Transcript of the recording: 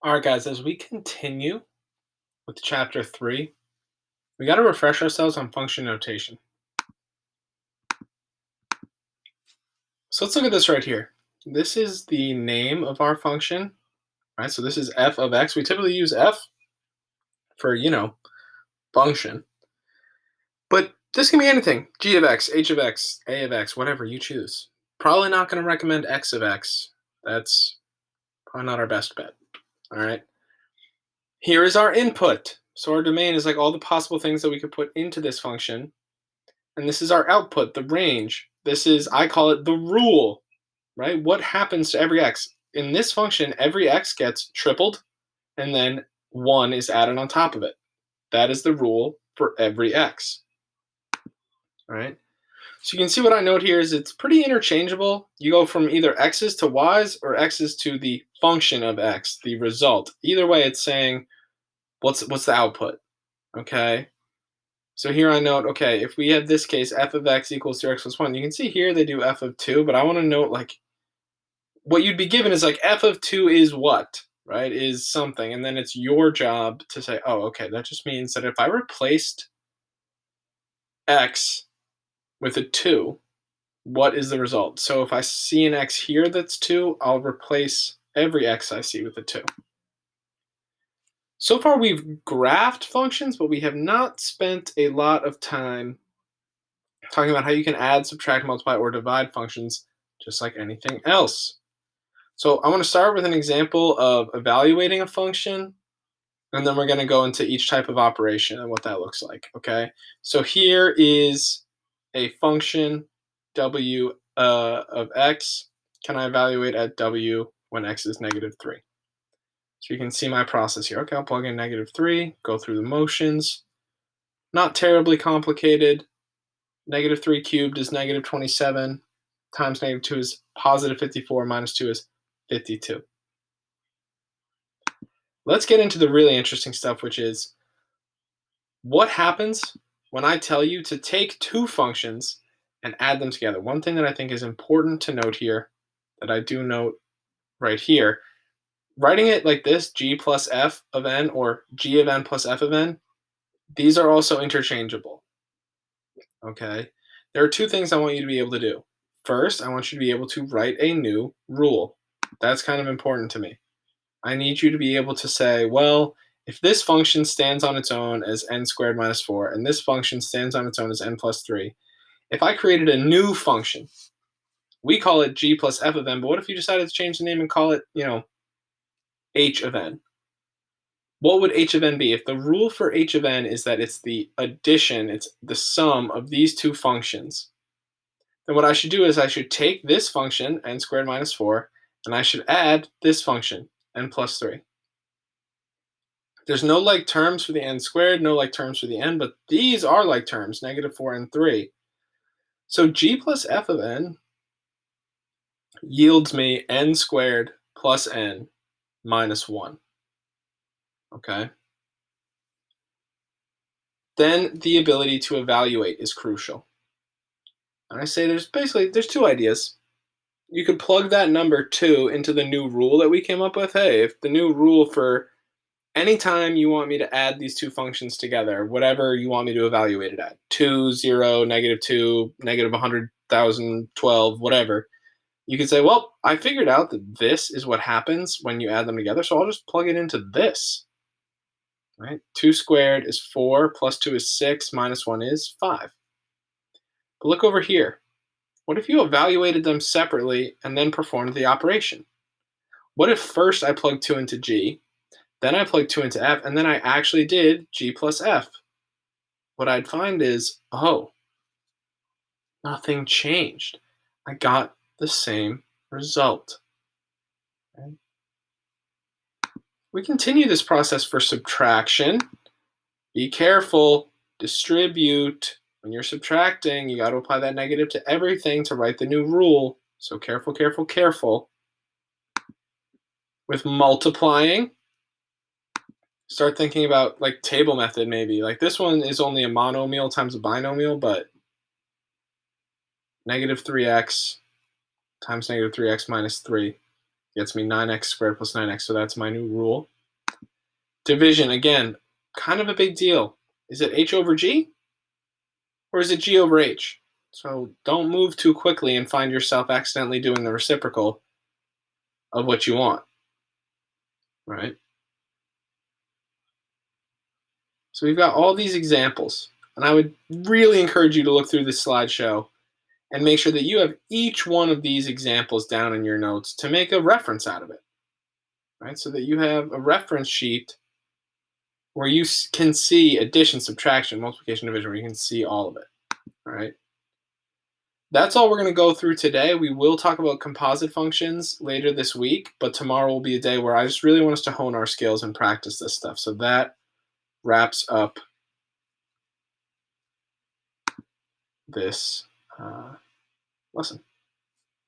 All right, guys, as we continue with chapter 3, we got to refresh ourselves on function notation. So let's look at this right here. This is the name of our function, right? So this is f of x. We typically use f for, function. But this can be anything. G of x, h of x, a of x, whatever you choose. Probably not going to recommend x of x. That's probably not our best bet. All right. Here is our input. So our domain is like all the possible things that we could put into this function. And this is our output, the range. This is, I call it the rule, right? What happens to every x? In this function, every x gets tripled, and then 1 is added on top of it. That is the rule for every x, all right? So you can see what I note here is it's pretty interchangeable. You go from either x's to y's or x's to the function of x, the result. Either way, it's saying what's the output, okay? So here I note, okay, if we have this case, f of x equals 2x plus 1, you can see here they do f of 2, but I want to note, like, what you'd be given is, like, f of 2 is what, right, is something, and then it's your job to say, oh, okay, that just means that if I replaced x with a 2, what is the result? So if I see an x here that's 2, I'll replace every x I see with a 2. So far, we've graphed functions, but we have not spent a lot of time talking about how you can add, subtract, multiply, or divide functions just like anything else. So I want to start with an example of evaluating a function, and then we're going to go into each type of operation and what that looks like, okay? So here is a function w of x. Can I evaluate at w when x is negative 3? So you can see my process here. Okay, I'll plug in negative 3, go through the motions. Not terribly complicated. Negative 3 cubed is negative 27, times negative 2 is positive 54, minus 2 is 52. Let's get into the really interesting stuff, which is what happens when I tell you to take two functions and add them together. One thing that I think is important to note here, that I do note right here, writing it like this, g plus f of n or g of n plus f of n, these are also interchangeable, okay? There are two things I want you to be able to do. First, I want you to be able to write a new rule. That's kind of important to me. I need you to be able to say, well, if this function stands on its own as n squared minus 4, and this function stands on its own as n plus 3, if I created a new function, we call it g plus f of n, but what if you decided to change the name and call it, h of n? What would h of n be? If the rule for h of n is that it's the addition, it's the sum of these two functions, then what I should do is I should take this function, n squared minus 4, and I should add this function, n plus 3. There's no like terms for the n squared, no like terms for the n, but these are like terms, negative 4 and 3. So g plus f of n yields me n squared plus n minus 1. Okay? Then the ability to evaluate is crucial. And I say there's two ideas. You could plug that number 2 into the new rule that we came up with. Hey, if the new rule for anytime you want me to add these two functions together, whatever you want me to evaluate it at, 2, 0, negative 2, negative 100,000, 12, whatever, you could say, well, I figured out that this is what happens when you add them together, so I'll just plug it into this. Right? 2 squared is 4, plus 2 is 6, minus 1 is 5. But look over here. What if you evaluated them separately and then performed the operation? What if first I plugged 2 into g, then I plugged 2 into f, and then I actually did g plus f? What I'd find is, oh, nothing changed. I got the same result. Okay. We continue this process for subtraction. Be careful, distribute. When you're subtracting, you got to apply that negative to everything to write the new rule. So careful, careful, careful. With multiplying, start thinking about like table method maybe. Like this one is only a monomial times a binomial, but negative 3x times negative 3x minus 3 gets me 9x squared plus 9x, so that's my new rule. Division, again, kind of a big deal. Is it h over g or is it g over h? So don't move too quickly and find yourself accidentally doing the reciprocal of what you want, right? So we've got all these examples, and I would really encourage you to look through this slideshow and make sure that you have each one of these examples down in your notes to make a reference out of it, right? So that you have a reference sheet where you can see addition, subtraction, multiplication, division, where you can see all of it, all right? That's all we're going to go through today. We will talk about composite functions later this week, but tomorrow will be a day where I just really want us to hone our skills and practice this stuff. So that wraps up this lesson.